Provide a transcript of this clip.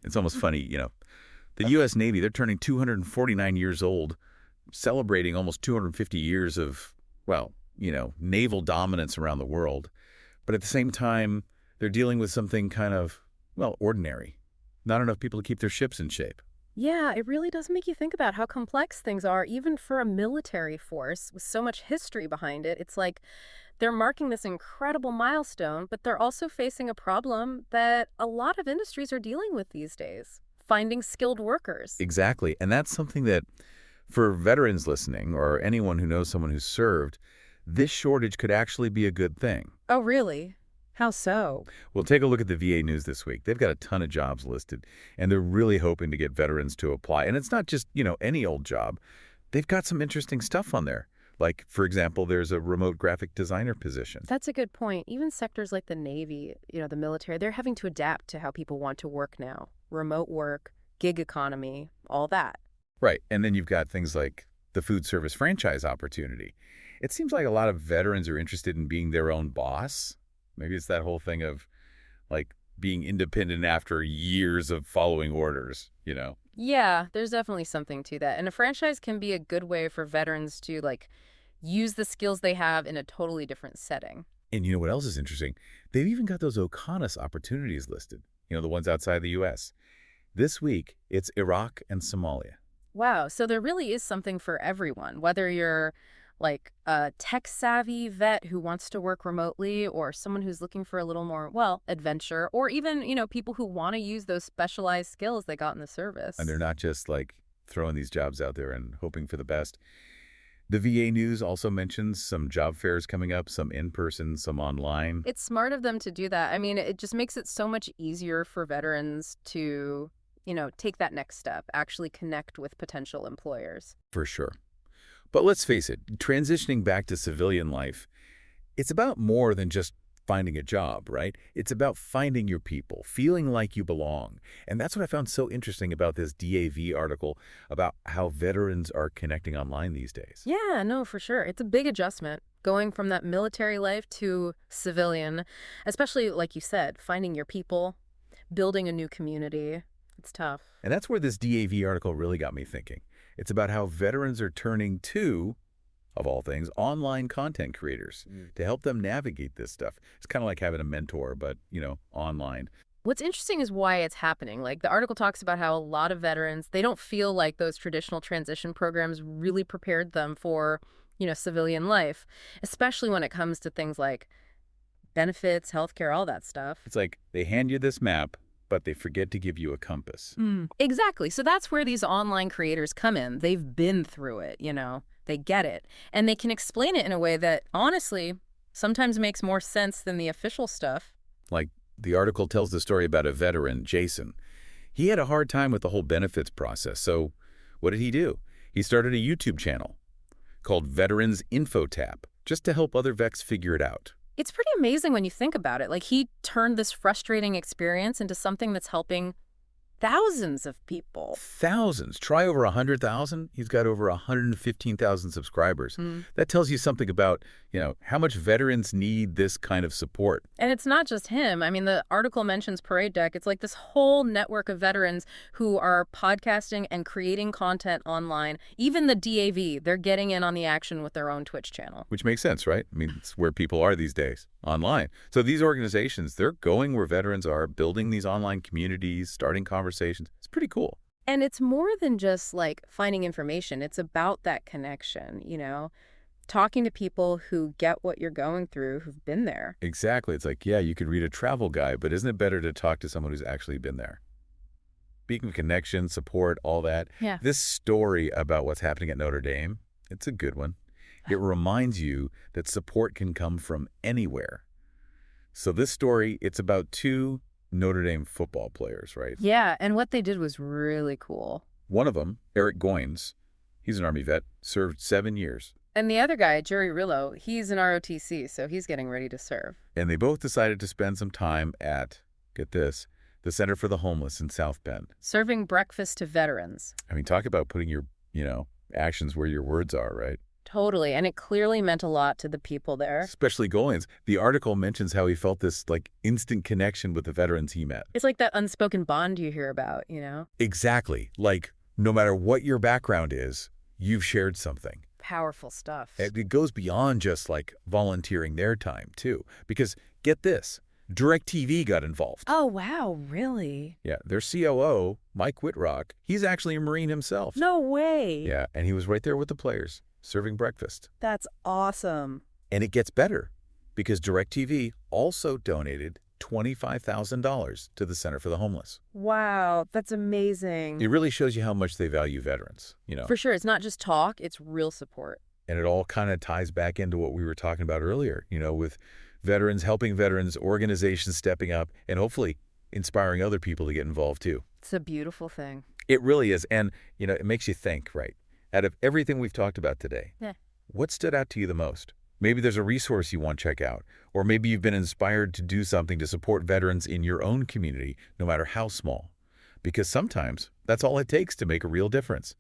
It's almost funny, the U.S. Navy, they're turning 249 years old, celebrating almost 250 years of, naval dominance around the world. But at the same time, they're dealing with something kind of, ordinary. Not enough people to keep their ships in shape. Yeah, it really does make you think about how complex things are, even for a military force with so much history behind it. It's like they're marking this incredible milestone, but they're also facing a problem that a lot of industries are dealing with these days, finding skilled workers. Exactly. And that's something that, for veterans listening, or anyone who knows someone who's served, this shortage could actually be a good thing. Oh, really? How so? Well, take a look at the VA news this week. They've got a ton of jobs listed, and they're really hoping to get veterans to apply. And it's not just, any old job. They've got some interesting stuff on there. Like, for example, there's a remote graphic designer position. That's a good point. Even sectors like the Navy, the military, they're having to adapt to how people want to work now. Remote work, gig economy, all that. Right. And then you've got things like the food service franchise opportunity. It seems like a lot of veterans are interested in being their own boss. Maybe it's that whole thing of, being independent after years of following orders, Yeah, there's definitely something to that. And a franchise can be a good way for veterans to, use the skills they have in a totally different setting. And you know what else is interesting? They've even got those OCONUS opportunities listed, the ones outside the U.S. This week, it's Iraq and Somalia. Wow, so there really is something for everyone, whether you're a tech-savvy vet who wants to work remotely or someone who's looking for a little more, adventure, or even, people who want to use those specialized skills they got in the service. And they're not just, throwing these jobs out there and hoping for the best. The VA News also mentions some job fairs coming up, some in-person, some online. It's smart of them to do that. I mean, it just makes it so much easier for veterans to, take that next step, actually connect with potential employers. For sure. But let's face it, transitioning back to civilian life, it's about more than just finding a job, right? It's about finding your people, feeling like you belong. And that's what I found so interesting about this DAV article about how veterans are connecting online these days. Yeah, no, for sure. It's a big adjustment going from that military life to civilian, especially, like you said, finding your people, building a new community. It's tough. And that's where this DAV article really got me thinking. It's about how veterans are turning to, of all things, online content creators to help them navigate this stuff. It's kind of like having a mentor, but, online. What's interesting is why it's happening. The article talks about how a lot of veterans, they don't feel like those traditional transition programs really prepared them for, civilian life, especially when it comes to things like benefits, healthcare, all that stuff. It's like they hand you this map, but they forget to give you a compass. Exactly. So that's where these online creators come in. They've been through it, They get it. And they can explain it in a way that, honestly, sometimes makes more sense than the official stuff. Like the article tells the story about a veteran, Jason. He had a hard time with the whole benefits process. So what did he do? He started a YouTube channel called Veterans Info Tap, just to help other vets figure it out. It's pretty amazing when you think about it. He turned this frustrating experience into something that's helping thousands of people. Thousands. Try over 100,000. He's got over 115,000 subscribers. That tells you something about, how much veterans need this kind of support. And it's not just him. I mean, the article mentions Parade Deck. It's like this whole network of veterans who are podcasting and creating content online. Even the DAV, they're getting in on the action with their own Twitch channel. Which makes sense, right? I mean, it's where people are these days, online. So these organizations, they're going where veterans are, building these online communities, starting conversations. It's pretty cool. And it's more than just finding information. It's about that connection, talking to people who get what you're going through, who've been there. Exactly. It's like, yeah, you could read a travel guide, but isn't it better to talk to someone who's actually been there? Speaking of connection, support, all that. Yeah. This story about what's happening at Notre Dame, it's a good one. It reminds you that support can come from anywhere. So this story, it's about two Notre Dame football players, right? Yeah, and what they did was really cool. One of them, Eric Goins, he's an Army vet, served 7 years. And the other guy, Jerry Rillo, he's an ROTC, so he's getting ready to serve. And they both decided to spend some time at, get this, the Center for the Homeless in South Bend. Serving breakfast to veterans. I mean, talk about putting your, actions where your words are, right? Totally. And it clearly meant a lot to the people there. Especially Goins. The article mentions how he felt this, like, instant connection with the veterans he met. It's like that unspoken bond you hear about, you know? Exactly. Like, no matter what your background is, you've shared something. Powerful stuff. It goes beyond just, like, volunteering their time, too. Because, get this, DirecTV got involved. Oh, wow, really? Yeah, their COO, Mike Whitrock, he's actually a Marine himself. No way. Yeah, and he was right there with the players, serving breakfast. That's awesome. And it gets better, because DirecTV also donated $25,000 to the Center for the Homeless. Wow, that's amazing. It really shows you how much they value veterans, you know. For sure, it's not just talk, it's real support. And it all kind of ties back into what we were talking about earlier, you know, with veterans helping veterans, organizations stepping up, and hopefully inspiring other people to get involved too. It's a beautiful thing. It really is. And, you know, it makes you think, right? Out of everything we've talked about today, Yeah. what stood out to you the most? Maybe there's a resource you want to check out, or maybe you've been inspired to do something to support veterans in your own community, no matter how small. Because sometimes that's all it takes to make a real difference.